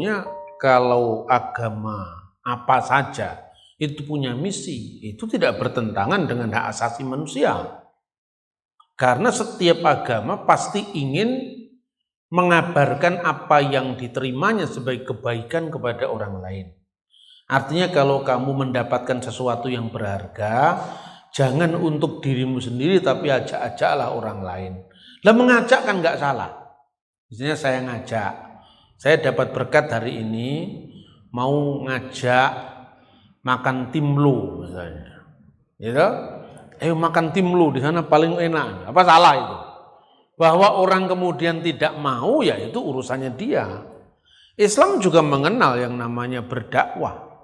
sebetulnya kalau agama apa saja itu punya misi, itu tidak bertentangan dengan hak asasi manusia. Karena setiap agama pasti ingin mengabarkan apa yang diterimanya sebagai kebaikan kepada orang lain. Artinya kalau kamu mendapatkan sesuatu yang berharga, jangan untuk dirimu sendiri tapi ajak-ajaklah orang lain. Lah mengajak kan nggak salah. Misalnya saya ngajak, saya dapat berkat hari ini mau ngajak makan timlo misalnya. Gitu? Ayo makan timlo di sana paling enak. Apa salah itu? Bahwa orang kemudian tidak mau ya itu urusannya dia. Islam juga mengenal yang namanya berdakwah.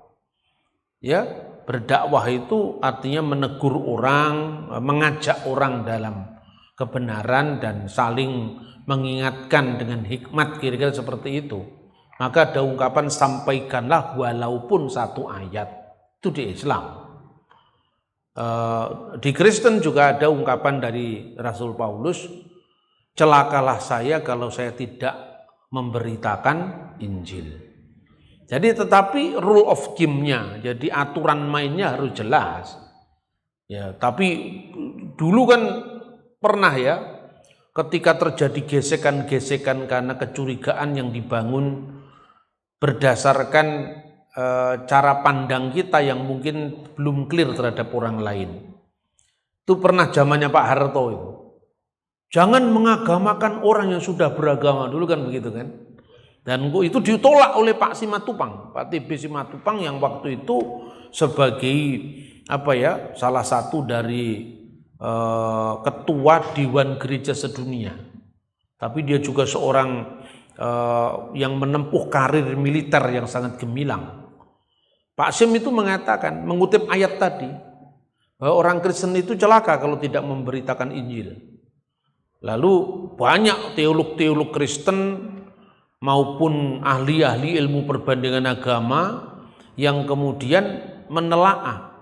Ya, berdakwah itu artinya menegur orang, mengajak orang dalam kebenaran dan saling mengingatkan dengan hikmat, kira-kira seperti itu. Maka ada ungkapan sampaikanlah walaupun satu ayat. Itu di Islam. Di Kristen juga ada ungkapan dari Rasul Paulus, celakalah saya kalau saya tidak memberitakan Injil. Jadi tetapi rule of game-nya, jadi aturan mainnya harus jelas. Ya, tapi dulu kan pernah ya, ketika terjadi gesekan-gesekan karena kecurigaan yang dibangun berdasarkan cara pandang kita yang mungkin belum clear terhadap orang lain. Itu pernah zamannya Pak Harto itu. Jangan mengagamakan orang yang sudah beragama, dulu kan begitu kan. Dan itu ditolak oleh Pak Simatupang, Pak TB Simatupang yang waktu itu sebagai salah satu dari ketua Dewan Gereja Sedunia. Tapi dia juga seorang yang menempuh karir militer yang sangat gemilang. Pak Sim itu mengatakan, mengutip ayat tadi, bahwa orang Kristen itu celaka kalau tidak memberitakan Injil. Lalu banyak teolog-teolog Kristen maupun ahli-ahli ilmu perbandingan agama yang kemudian menelaah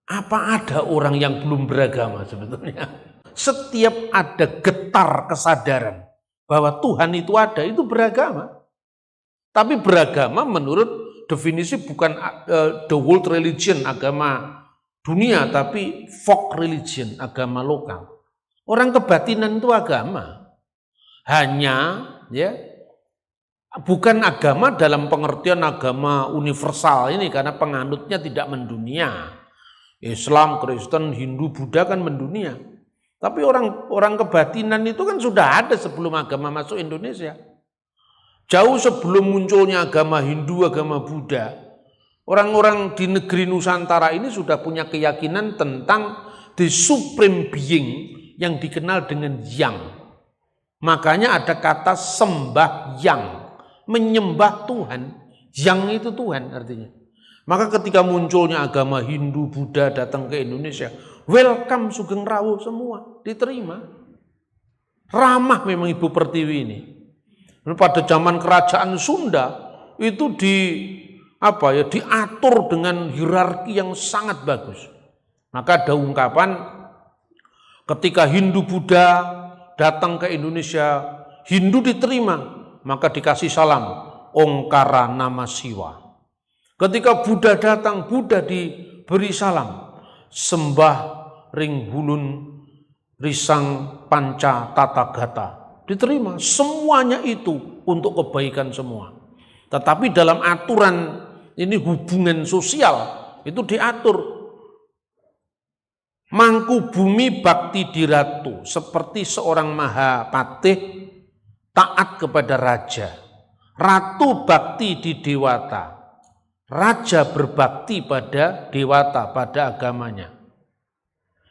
apa ada orang yang belum beragama sebetulnya. Setiap ada getar kesadaran bahwa Tuhan itu ada, itu beragama. Tapi beragama menurut definisi bukan the world religion, agama dunia, tapi folk religion, agama lokal. Orang kebatinan itu agama. Hanya ya bukan agama dalam pengertian agama universal ini karena penganutnya tidak mendunia. Islam, Kristen, Hindu, Buddha kan mendunia. Tapi orang kebatinan itu kan sudah ada sebelum agama masuk Indonesia. Jauh sebelum munculnya agama Hindu, agama Buddha, orang-orang di negeri Nusantara ini sudah punya keyakinan tentang the supreme being yang dikenal dengan Yang. Makanya ada kata sembah Yang, menyembah Tuhan. Yang itu Tuhan artinya. Maka ketika munculnya agama Hindu, Buddha datang ke Indonesia, welcome Sugeng Rawuh semua, diterima. Ramah memang Ibu Pertiwi ini. Pada zaman kerajaan Sunda itu diatur dengan hierarki yang sangat bagus. Maka ada ungkapan ketika Hindu Buddha datang ke Indonesia, Hindu diterima, maka dikasih salam Ongkara Nama Siwa. Ketika Buddha datang, Buddha diberi salam sembah ring hulun risang panca tata gata. Diterima, semuanya itu untuk kebaikan semua. Tetapi dalam aturan ini hubungan sosial itu diatur. Mangku bumi bakti diratu, seperti seorang mahapatih taat kepada raja. Ratu bakti di dewata. Raja berbakti pada dewata, pada agamanya.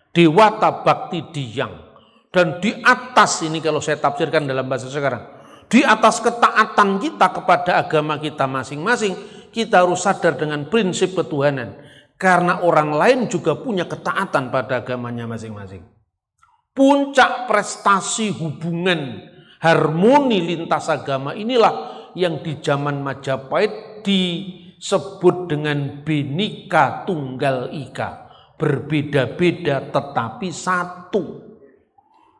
Dewata bakti di Yang. Dan di atas ini kalau saya tafsirkan dalam bahasa sekarang, di atas ketaatan kita kepada agama kita masing-masing, kita harus sadar dengan prinsip ketuhanan. Karena orang lain juga punya ketaatan pada agamanya masing-masing. Puncak prestasi hubungan harmoni lintas agama inilah yang di zaman Majapahit disebut dengan Bhinneka Tunggal Ika. Berbeda-beda tetapi satu.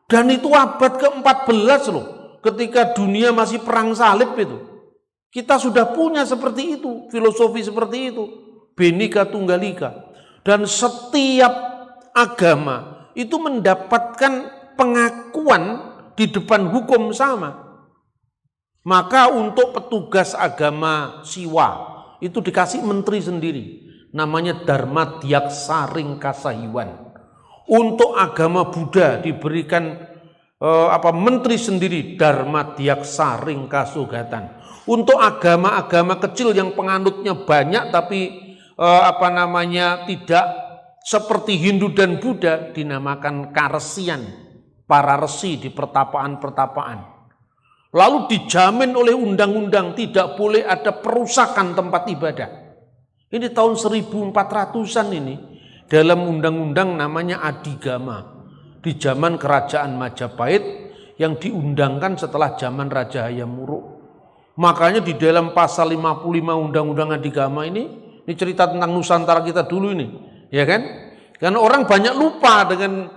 Dan itu abad ke-14 loh. Ketika dunia masih perang salib itu. Kita sudah punya seperti itu, filosofi seperti itu, Bhinneka Tunggal Ika. Dan setiap agama itu mendapatkan pengakuan di depan hukum sama. Maka untuk petugas agama Siwa itu dikasih menteri sendiri, namanya Dharma Dyaksa Ringkasahiwan. Untuk agama Buddha diberikan menteri sendiri, Dharma Dyaksa Ringkasugatan. Untuk agama-agama kecil yang penganutnya banyak tapi tidak seperti Hindu dan Buddha, dinamakan Karesian, para resi di pertapaan-pertapaan. Lalu dijamin oleh undang-undang tidak boleh ada perusakan tempat ibadah. Ini tahun 1400-an ini, dalam undang-undang namanya Adigama, di zaman kerajaan Majapahit yang diundangkan setelah zaman Raja Hayam Wuruk. Makanya di dalam pasal 55 Undang-Undang Adigama ini cerita tentang Nusantara kita dulu ini, ya kan? Karena orang banyak lupa dengan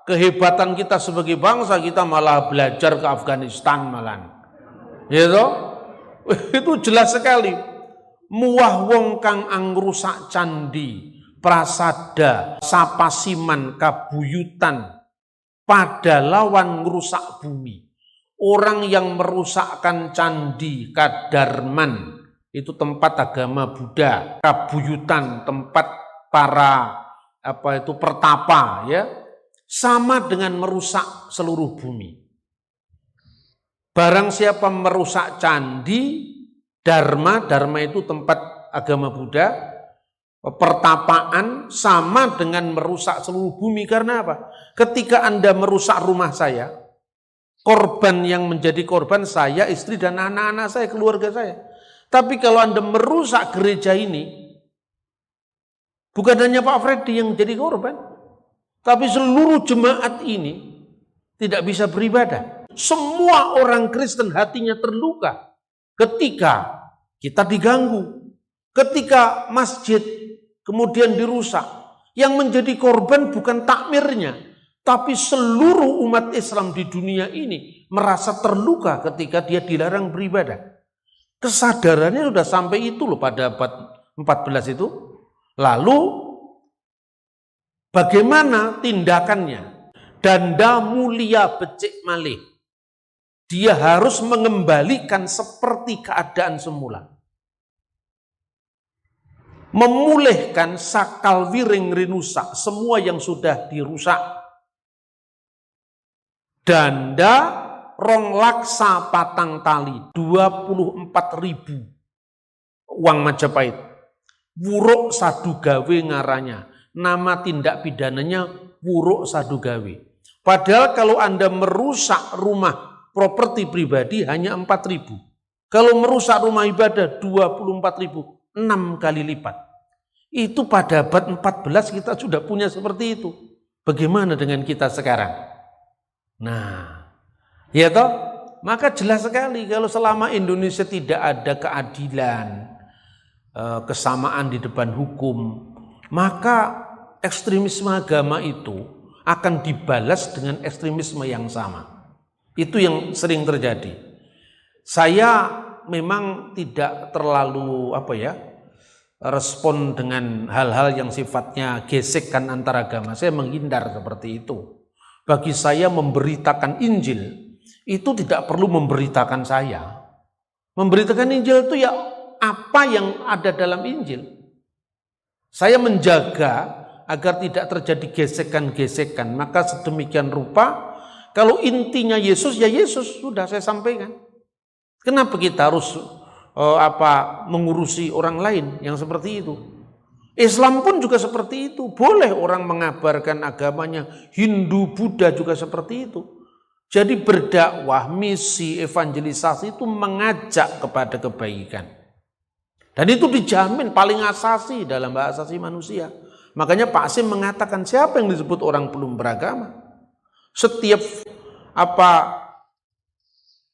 kehebatan kita sebagai bangsa, kita malah belajar ke Afghanistan malahan. Ya toh? Itu jelas sekali. Muwah wong kang angrusak candi, prasada, sapasiman, kabuyutan, pada lawan ngrusak bumi. Orang yang merusakkan candi, kadarman, itu tempat agama Buddha, kabuyutan, tempat para pertapa, ya, sama dengan merusak seluruh bumi. Barang siapa merusak candi, dharma itu tempat agama Buddha, pertapaan, sama dengan merusak seluruh bumi. Karena apa? Ketika Anda merusak rumah saya, korban yang menjadi korban saya, istri dan anak-anak saya, keluarga saya. Tapi kalau Anda merusak gereja ini, bukan hanya Pak Freddy yang jadi korban, tapi seluruh jemaat ini tidak bisa beribadah. Semua orang Kristen hatinya terluka ketika kita diganggu, ketika masjid kemudian dirusak. Yang menjadi korban bukan takmirnya, tapi seluruh umat Islam di dunia ini merasa terluka ketika dia dilarang beribadah. Kesadarannya sudah sampai itu loh pada abad 14 itu. Lalu bagaimana tindakannya? Danda mulia becik malih. Dia harus mengembalikan seperti keadaan semula. Memulihkan sakal wiring rinusak, semua yang sudah dirusak. Danda rong laksa patang tali, 24.000 uang Majapahit. Wuruk sadugawe ngaranya, nama tindak pidananya wuruk sadugawe. Padahal kalau Anda merusak rumah properti pribadi hanya 4.000. Kalau merusak rumah ibadah 24.000, 6 kali lipat. Itu pada abad 14 kita sudah punya seperti itu. Bagaimana dengan kita sekarang? Nah, ya toh, maka jelas sekali kalau selama Indonesia tidak ada keadilan, kesamaan di depan hukum, maka ekstremisme agama itu akan dibalas dengan ekstremisme yang sama. Itu yang sering terjadi. Saya memang tidak terlalu respon dengan hal-hal yang sifatnya gesekan antar agama. Saya menghindar seperti itu. Bagi saya memberitakan Injil itu tidak perlu memberitakan saya. Memberitakan Injil itu ya apa yang ada dalam Injil. Saya menjaga agar tidak terjadi gesekan-gesekan. Maka sedemikian rupa kalau intinya Yesus ya Yesus, sudah saya sampaikan. Kenapa kita harus mengurusi orang lain yang seperti itu? Islam pun juga seperti itu. Boleh orang mengabarkan agamanya. Hindu, Buddha juga seperti itu. Jadi berdakwah, misi, evangelisasi itu mengajak kepada kebaikan. Dan itu dijamin paling asasi dalam hak asasi manusia. Makanya Pak Sim mengatakan siapa yang disebut orang belum beragama? Setiap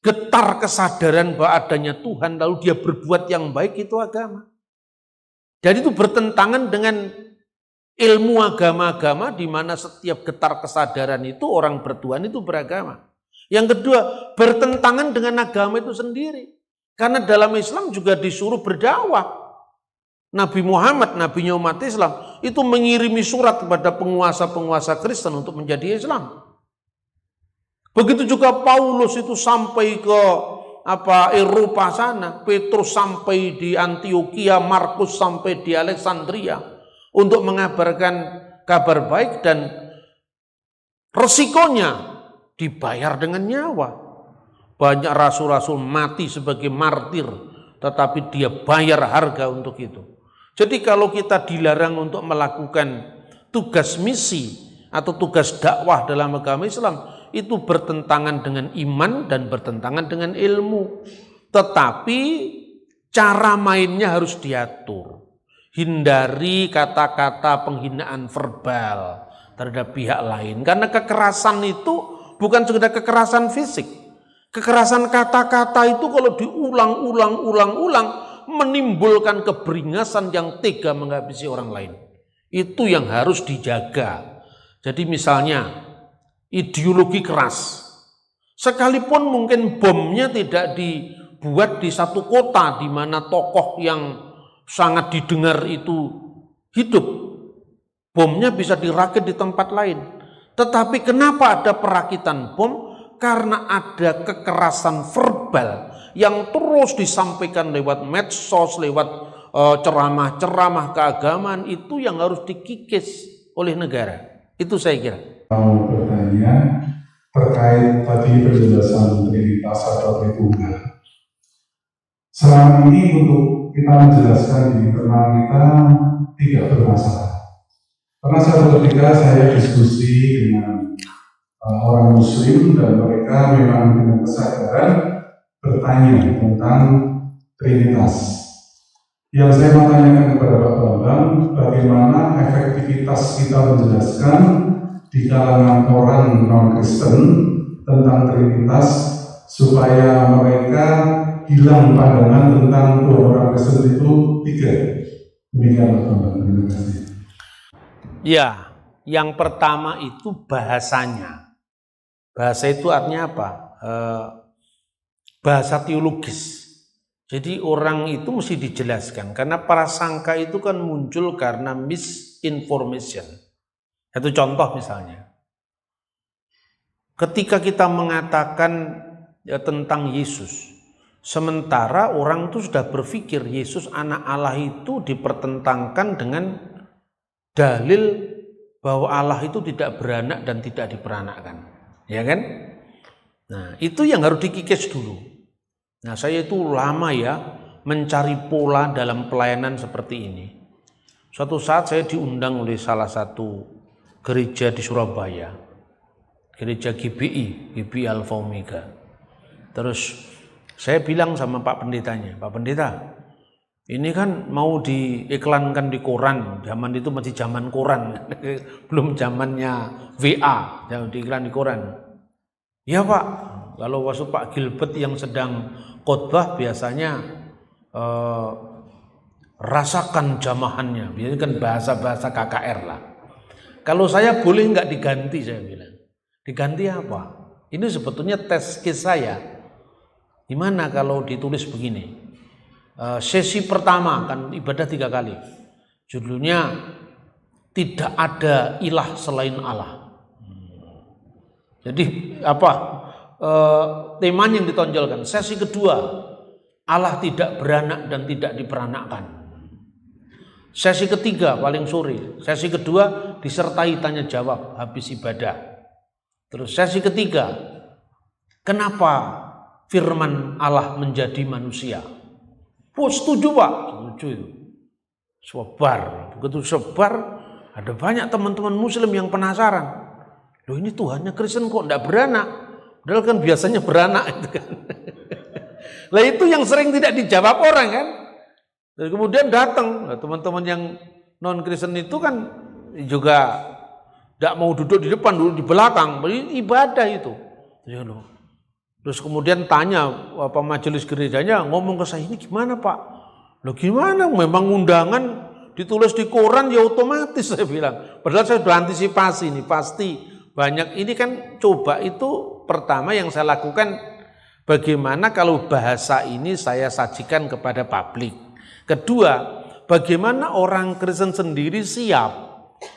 getar kesadaran bahwa adanya Tuhan lalu dia berbuat yang baik, itu agama. Jadi itu bertentangan dengan ilmu agama-agama di mana setiap getar kesadaran itu orang bertuhan itu beragama. Yang kedua, bertentangan dengan agama itu sendiri. Karena dalam Islam juga disuruh berdakwah. Nabi Muhammad, nabinya umat Islam, itu mengirimi surat kepada penguasa-penguasa Kristen untuk menjadi Islam. Begitu juga Paulus itu sampai ke Eropa sana, Petrus sampai di Antioquia, Markus sampai di Alexandria untuk mengabarkan kabar baik, dan resikonya dibayar dengan nyawa. Banyak rasul-rasul mati sebagai martir, tetapi dia bayar harga untuk itu. Jadi kalau kita dilarang untuk melakukan tugas misi atau tugas dakwah dalam agama Islam, itu bertentangan dengan iman dan bertentangan dengan ilmu. Tetapi cara mainnya harus diatur. Hindari kata-kata penghinaan verbal terhadap pihak lain. Karena kekerasan itu bukan sekedar kekerasan fisik. Kekerasan kata-kata itu kalau diulang-ulang menimbulkan keberingasan yang tega menghabisi orang lain. Itu yang harus dijaga. Jadi misalnya ideologi keras, sekalipun mungkin bomnya tidak dibuat di satu kota di mana tokoh yang sangat didengar itu hidup, bomnya bisa dirakit di tempat lain. Tetapi kenapa ada perakitan bom? Karena ada kekerasan verbal yang terus disampaikan lewat medsos, lewat ceramah-ceramah keagamaan, itu yang harus dikikis oleh negara. Itu saya kira. Mau bertanya terkait tadi penjelasan Trinitas atau Tritunggal. Selama ini untuk kita menjelaskan di internal kita tidak bermasalah. Karena suatu ketika saya diskusi dengan orang Muslim dan mereka memang dengan kesadaran bertanya tentang Trinitas. Yang saya mau tanyakan kepada Pak Bambang, bagaimana efektivitas kita menjelaskan di kalangan orang non-Kristen tentang Trinitas supaya mereka hilang pandangan tentang Tuhan orang Kristen itu tiga. Demikian Pak Bambang, terima kasih. Ya, yang pertama itu bahasanya. Bahasa itu artinya apa? Bahasa teologis. Jadi orang itu mesti dijelaskan, karena prasangka itu kan muncul karena misinformation. Satu contoh misalnya, ketika kita mengatakan tentang Yesus, sementara orang itu sudah berpikir Yesus anak Allah itu dipertentangkan dengan dalil bahwa Allah itu tidak beranak dan tidak diperanakkan, ya kan? Nah, itu yang harus dikikis dulu. Nah, saya itu lama ya mencari pola dalam pelayanan seperti ini. Suatu saat saya diundang oleh salah satu gereja di Surabaya, gereja GBI Alpha Omega. Terus saya bilang sama Pak Pendetanya, Pak Pendeta, ini kan mau diiklankan di koran, zaman itu masih zaman koran, belum zamannya WA, yang diiklan di koran. Ya Pak, kalau waktu Pak Gilbert yang sedang khotbah biasanya rasakan jamahannya, biasanya kan bahasa-bahasa KKR lah. Kalau saya boleh nggak diganti, saya bilang. Diganti apa? Ini sebetulnya tes case saya. Gimana kalau ditulis begini? Sesi pertama kan ibadah 3 kali. Judulnya tidak ada ilah selain Allah. Jadi temanya yang ditonjolkan. Sesi kedua, Allah tidak beranak dan tidak diperanakkan. Sesi ketiga paling sore. Sesi kedua disertai tanya jawab habis ibadah. Terus sesi ketiga, kenapa firman Allah menjadi manusia? Oh, setuju Pak, setuju itu. Sebar, begitu sebar, ada banyak teman-teman Muslim yang penasaran. Loh, ini Tuhannya Kristen kok enggak beranak? Padahal kan biasanya beranak itu kan. Lah itu yang sering tidak dijawab orang kan. Dan kemudian datang teman-teman yang non Kristen itu kan juga tidak mau duduk di depan, duduk di belakang. Ibadah itu. Terus kemudian tanya majelis gerejanya, ngomong ke saya, ini gimana Pak? Loh gimana? Memang undangan ditulis di koran ya otomatis, saya bilang. Padahal saya sudah antisipasi nih, pasti banyak. Ini kan coba itu pertama yang saya lakukan bagaimana kalau bahasa ini saya sajikan kepada publik. Kedua, bagaimana orang Kristen sendiri siap.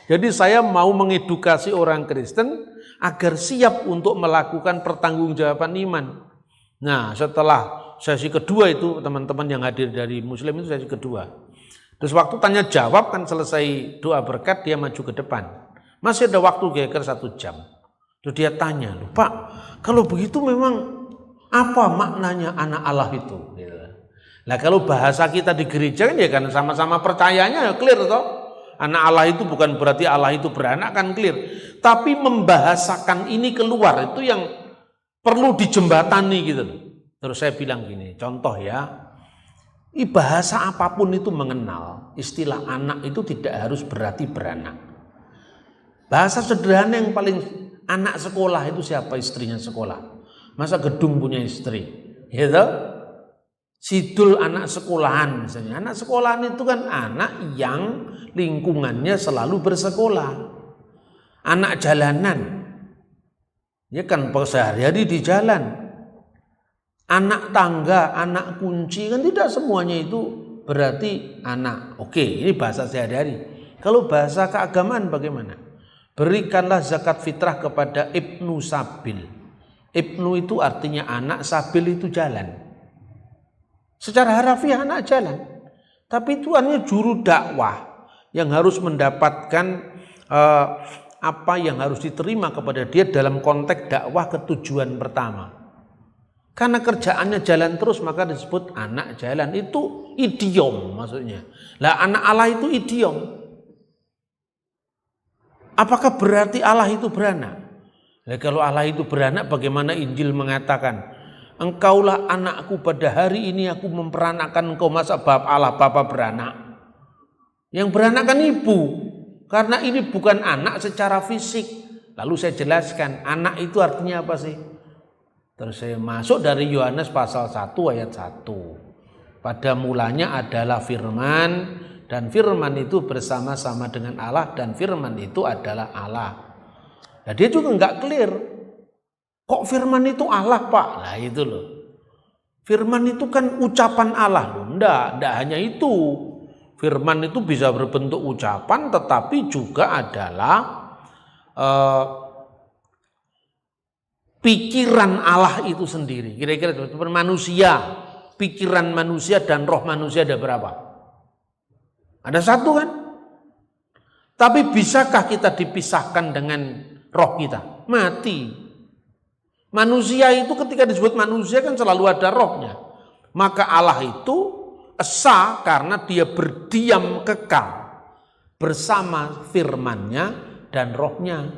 Jadi saya mau mengedukasi orang Kristen agar siap untuk melakukan pertanggungjawaban iman. Nah, setelah sesi kedua itu, teman-teman yang hadir dari Muslim itu sesi kedua. Terus waktu tanya jawab kan selesai doa berkat, dia maju ke depan. Masih ada waktu kira-kira 1 jam. Terus dia tanya, Pak, kalau begitu memang apa maknanya anak Allah itu? Nah kalau bahasa kita di gereja kan ya kan sama-sama percayanya clear toh. Anak Allah itu bukan berarti Allah itu beranak kan clear. Tapi membahasakan ini keluar itu yang perlu dijembatani gitu. Terus saya bilang gini, contoh ya, bahasa apapun itu mengenal, istilah anak itu tidak harus berarti beranak. Bahasa sederhana yang paling anak sekolah itu siapa? Istrinya sekolah. Masa gedung punya istri? Gitu? Sidul anak sekolahan misalnya. Anak sekolahan itu kan anak yang lingkungannya selalu bersekolah. Anak jalanan. Ya kan sehari-hari di jalan. Anak tangga, anak kunci kan tidak semuanya itu berarti anak. Oke, ini bahasa sehari-hari. Kalau bahasa keagamaan bagaimana? Berikanlah zakat fitrah kepada Ibnu Sabil. Ibnu itu artinya anak, Sabil itu jalan. Secara harafiah anak jalan. Tapi itu hanya juru dakwah yang harus mendapatkan apa yang harus diterima kepada dia dalam konteks dakwah ke tujuan pertama. Karena kerjaannya jalan terus maka disebut anak jalan. Itu idiom maksudnya. Lah anak Allah itu idiom. Apakah berarti Allah itu beranak? Nah, kalau Allah itu beranak bagaimana Injil mengatakan, engkaulah anakku pada hari ini aku memperanakan engkau, masa bab Allah Bapa beranak? Yang beranak kan ibu. Karena ini bukan anak secara fisik. Lalu saya jelaskan anak itu artinya apa sih? Terus saya masuk dari Yohanes pasal 1 ayat 1. Pada mulanya adalah firman, dan firman itu bersama-sama dengan Allah, dan firman itu adalah Allah. Nah dia juga enggak clear. Kok firman itu Allah Pak? Nah itu loh. Firman itu kan ucapan Allah. Enggak hanya itu. Firman itu bisa berbentuk ucapan tetapi juga adalah pikiran Allah itu sendiri. Kira-kira manusia, pikiran manusia dan roh manusia ada berapa? Ada satu kan? Tapi bisakah kita dipisahkan dengan roh kita? Mati. Manusia itu ketika disebut manusia kan selalu ada rohnya. Maka Allah itu esa karena dia berdiam kekal bersama firman-Nya dan rohnya.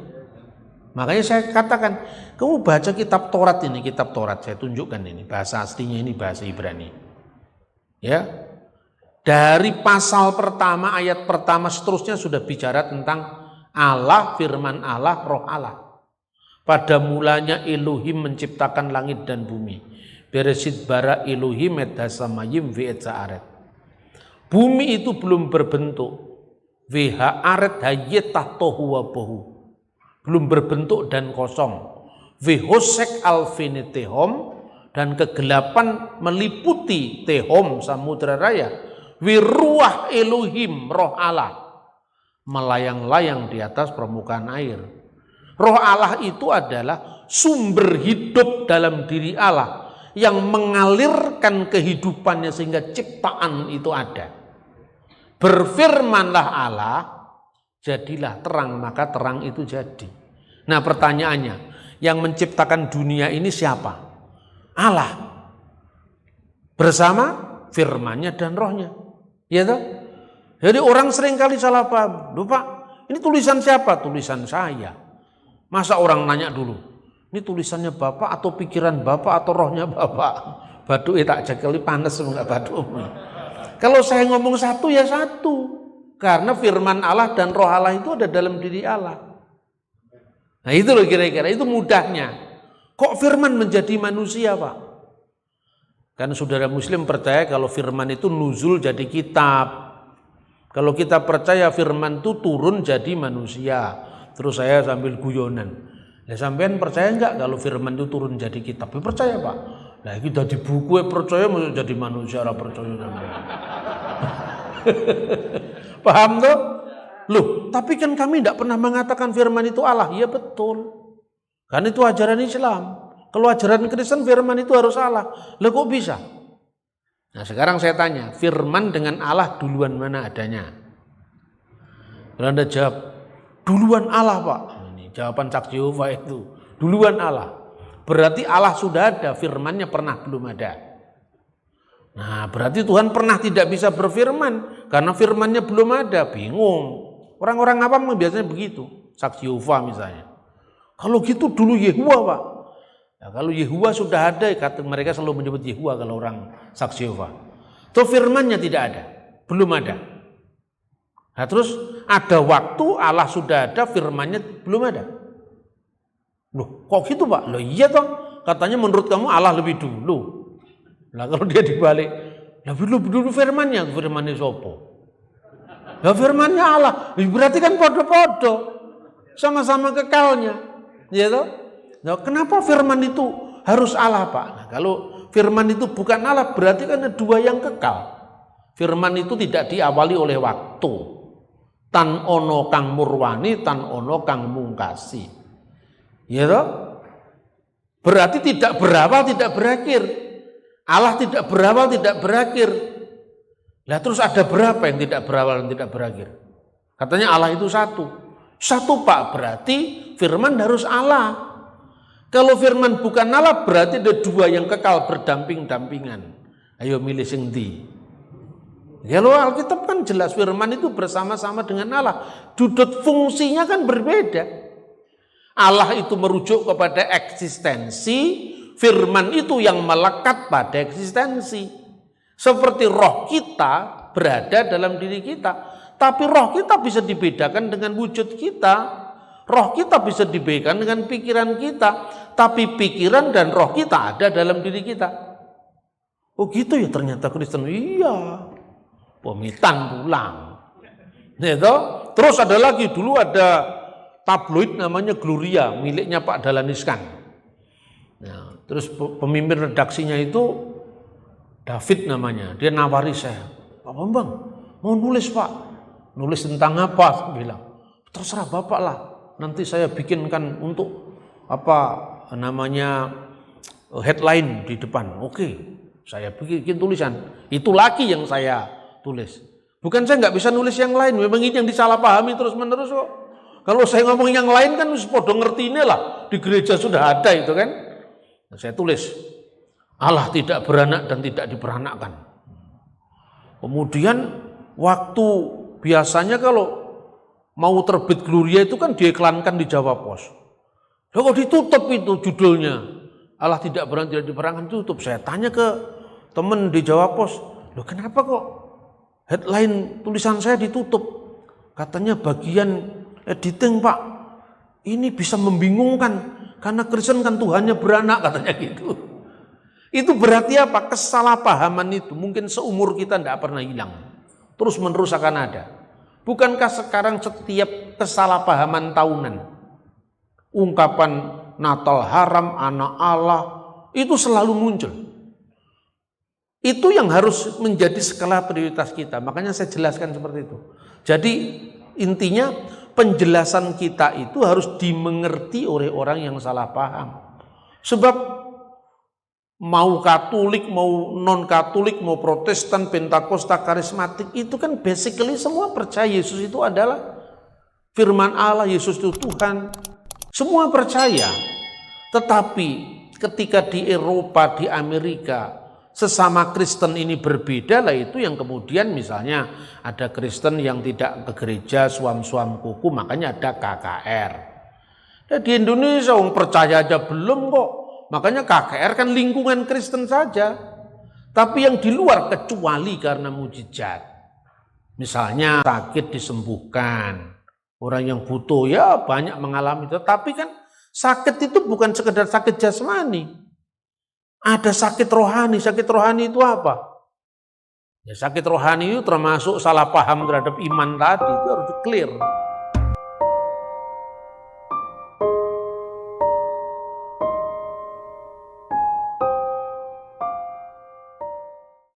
Makanya saya katakan, kamu baca kitab Taurat ini, kitab Taurat saya tunjukkan ini, bahasa aslinya ini bahasa Ibrani. Ya. Dari pasal pertama, ayat pertama seterusnya sudah bicara tentang Allah, firman Allah, roh Allah. Pada mulanya Elohim menciptakan langit dan bumi. Bereshit bara Elohim et hasamayim ve'et sa'aret. Bumi itu belum berbentuk. Veha aret hayyetah tohu wa bohu. Belum berbentuk dan kosong. Vehosek alfine tehom. Dan kegelapan meliputi tehom samudra raya. Wiruah Elohim, roh Allah, melayang-layang di atas permukaan air. Roh Allah itu adalah sumber hidup dalam diri Allah yang mengalirkan kehidupannya sehingga ciptaan itu ada. Berfirmanlah Allah, jadilah terang, maka terang itu jadi. Nah pertanyaannya, yang menciptakan dunia ini siapa? Allah. Bersama firman-Nya dan rohnya. Ya toh? Jadi orang seringkali salah paham. Loh Pak, ini tulisan siapa? Tulisan saya. Masa orang nanya dulu, ini tulisannya Bapak atau pikiran Bapak atau rohnya Bapak? Badu tak jekeli panas enggak badu. Kalau saya ngomong satu ya satu. Karena firman Allah dan roh Allah itu ada dalam diri Allah. Nah itu loh kira-kira, itu mudahnya. Kok firman menjadi manusia Pak? Kan saudara muslim percaya kalau firman itu nuzul jadi kitab. Kalau kita percaya firman itu turun jadi manusia. Terus saya sambil guyonan. Ya sampean percaya enggak kalau firman itu turun jadi kitab? Ya, percaya Pak. Lah iki dadi buku percaya mau jadi manusia ora percaya. Paham tuh? Loh, tapi kan kami tidak pernah mengatakan firman itu Allah. Iya betul. Kan itu ajaran Islam. Kalau ajaran Kristen firman itu harus Allah. Lah kok bisa? Nah sekarang saya tanya, firman dengan Allah duluan mana adanya? Kalau Anda jawab, duluan Allah Pak. Ini jawaban Saksi Yehova itu. Duluan Allah. Berarti Allah sudah ada, firmannya pernah belum ada. Nah berarti Tuhan pernah tidak bisa berfirman. Karena firmannya belum ada, bingung. Orang-orang awam biasanya begitu. Saksi Yehova misalnya. Kalau gitu dulu Yehuwa Pak. Nah, kalau Yehuwa sudah ada, kata mereka selalu menyebut Yehuwa kalau orang Saksi Yehova. Itu firmannya tidak ada, belum ada. Nah, terus ada waktu Allah sudah ada, firmannya belum ada. Loh, kok gitu Pak? Loh iya toh, katanya menurut kamu Allah lebih dulu. Nah kalau dia dibalik, lebih dulu firmannya sopo. Ya firmannya Allah, berarti kan podo-podo, sama-sama kekalnya. Ya toh? Nah, kenapa firman itu harus Allah Pak? Nah, kalau firman itu bukan Allah berarti kan ada dua yang kekal. Firman itu tidak diawali oleh waktu. Tan ono kang murwani, tan ono kang mungkasi. Ya toh? Berarti tidak berawal, tidak berakhir. Allah tidak berawal, tidak berakhir. Lah terus ada berapa yang tidak berawal dan tidak berakhir? Katanya Allah itu satu. Satu Pak, berarti firman harus Allah. Kalau firman bukan Allah berarti ada dua yang kekal berdamping-dampingan. Ayo milih sing ndi. Kalau Alkitab kan jelas firman itu bersama-sama dengan Allah. Dudut fungsinya kan berbeda. Allah itu merujuk kepada eksistensi, firman itu yang melekat pada eksistensi. Seperti roh kita berada dalam diri kita. Tapi roh kita bisa dibedakan dengan wujud kita. Roh kita bisa dibedakan dengan pikiran kita. Tapi pikiran dan roh kita ada dalam diri kita. Oh gitu ya ternyata Kristen. Iya. Pemitan pulang. Gitu. Terus ada lagi, dulu ada tabloid namanya Gloria, miliknya Pak Dahlan Iskan. Nah, terus pemimpin redaksinya itu David namanya. Dia nawari saya, Pak Bambang mau nulis Pak. Nulis tentang apa? Saya bilang, terserah Bapak lah. Nanti saya bikinkan untuk apa namanya headline di depan. Oke, saya bikin tulisan. Itu lagi yang saya tulis. Bukan saya nggak bisa nulis yang lain. Memang ini yang disalahpahami terus menerus kok. Kalau saya ngomong yang lain kan podo ngertine lah. Di gereja sudah ada itu kan. Nah, saya tulis Allah tidak beranak dan tidak diperanakkan. Kemudian waktu biasanya kalau mau terbit Gloria itu kan diiklankan di Jawa Pos. Lalu kok ditutup itu judulnya. Allah tidak beranak tidak diperanakkan tutup. Saya tanya ke teman di Jawa Pos. Loh kenapa kok headline tulisan saya ditutup? Katanya bagian editing Pak. Ini bisa membingungkan. Karena Kristen kan Tuhannya beranak katanya gitu. Itu berarti apa? Kesalahpahaman itu mungkin seumur kita tidak pernah hilang. Terus menerus akan ada. Bukankah sekarang setiap kesalahpahaman tahunan, ungkapan Natal haram, anak Allah, itu selalu muncul. Itu yang harus menjadi skala prioritas kita. Makanya saya jelaskan seperti itu. Jadi intinya penjelasan kita itu harus dimengerti oleh orang yang salah paham. Sebab mau Katolik, mau non-Katolik, mau Protestan, Pentakosta, Karismatik, itu kan basically semua percaya Yesus itu adalah firman Allah, Yesus itu Tuhan. Semua percaya. Tetapi ketika di Eropa, di Amerika, sesama Kristen ini berbeda lah itu yang kemudian misalnya ada Kristen yang tidak ke gereja, suam-suam kuku, makanya ada KKR. Dan di Indonesia orang percaya aja belum kok. Makanya KKR kan lingkungan Kristen saja. Tapi yang di luar kecuali karena mujizat. Misalnya sakit disembuhkan. Orang yang butuh ya banyak mengalami itu. Tapi kan sakit itu bukan sekedar sakit jasmani. Ada sakit rohani. Sakit rohani itu apa? Ya sakit rohani itu termasuk salah paham terhadap iman tadi. Itu harus clear.